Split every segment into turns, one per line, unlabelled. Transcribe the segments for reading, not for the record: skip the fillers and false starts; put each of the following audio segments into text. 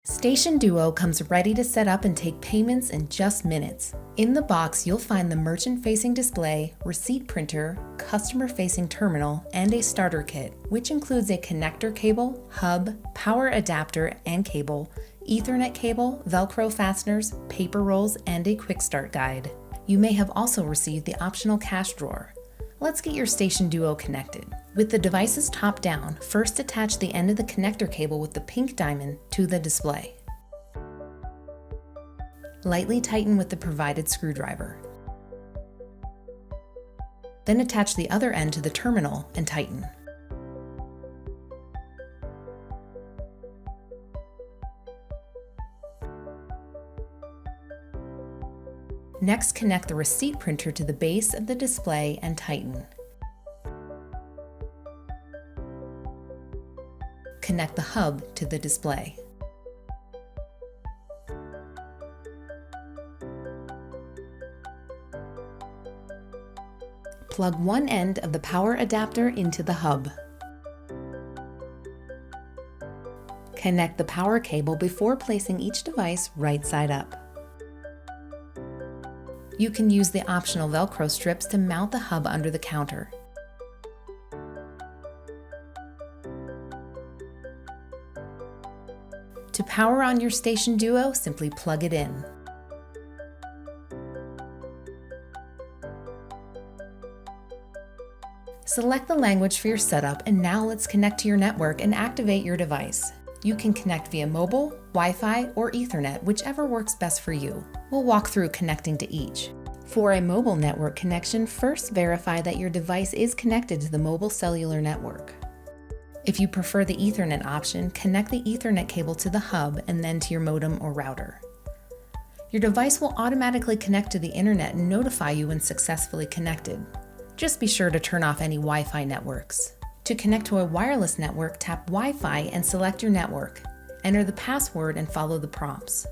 Station Duo comes ready to set up and take payments in just minutes. In the box, you'll find the merchant-facing display, receipt printer, customer-facing terminal, and a starter kit, which includes a connector cable, hub, power adapter and cable, Ethernet cable, Velcro fasteners, paper rolls, and a quick start guide. You may have also received the optional cash drawer. Let's get your Station Duo connected. With the devices top down, first attach the end of the connector cable with the pink diamond to the display. Lightly tighten with the provided screwdriver. Then attach the other end to the terminal and tighten. Next, connect the receipt printer to the base of the display and tighten. Connect the hub to the display. Plug one end of the power adapter into the hub. Connect the power cable before placing each device right side up. You can use the optional Velcro strips to mount the hub under the counter. To power on your Station Duo, simply plug it in. Select the language for your setup, and now let's connect to your network and activate your device. You can connect via mobile, Wi-Fi, or Ethernet, whichever works best for you. We'll walk through connecting to each. For a mobile network connection, first verify that your device is connected to the mobile cellular network. If you prefer the Ethernet option, connect the Ethernet cable to the hub and then to your modem or router. Your device will automatically connect to the internet and notify you when successfully connected. Just be sure to turn off any Wi-Fi networks. To connect to a wireless network, tap Wi-Fi and select your network. Enter the password and follow the prompts.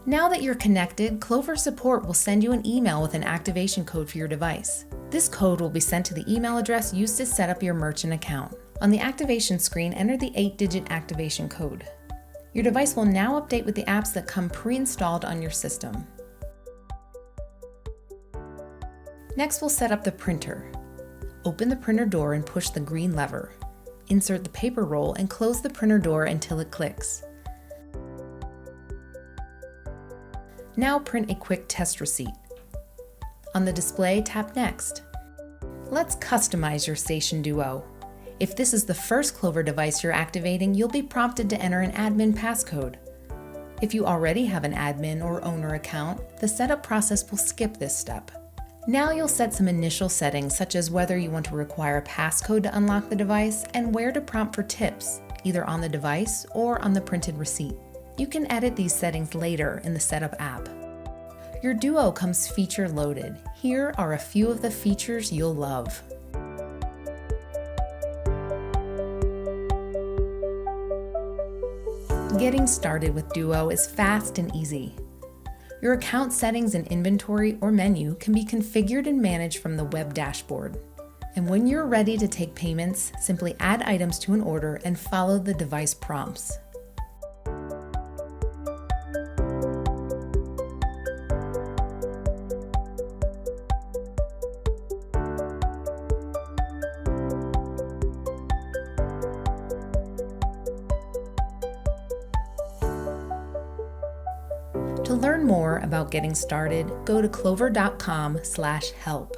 Now that you're connected, Clover Support will send you an email with an activation code for your device. This code will be sent to the email address used to set up your merchant account. On the activation screen, enter the 8-digit activation code. Your device will now update with the apps that come pre-installed on your system. Next, we'll set up the printer. Open the printer door and push the green lever. Insert the paper roll and close the printer door until it clicks. Now print a quick test receipt. On the display, tap Next. Let's customize your Station Duo. If this is the first Clover device you're activating, you'll be prompted to enter an admin passcode. If you already have an admin or owner account, the setup process will skip this step. Now you'll set some initial settings, such as whether you want to require a passcode to unlock the device and where to prompt for tips, either on the device or on the printed receipt. You can edit these settings later in the Setup app. Your Duo comes feature loaded. Here are a few of the features you'll love. Getting started with Duo is fast and easy. Your account settings and inventory or menu can be configured and managed from the web dashboard. And when you're ready to take payments, simply add items to an order and follow the device prompts. To learn more about getting started, go to clover.com/help.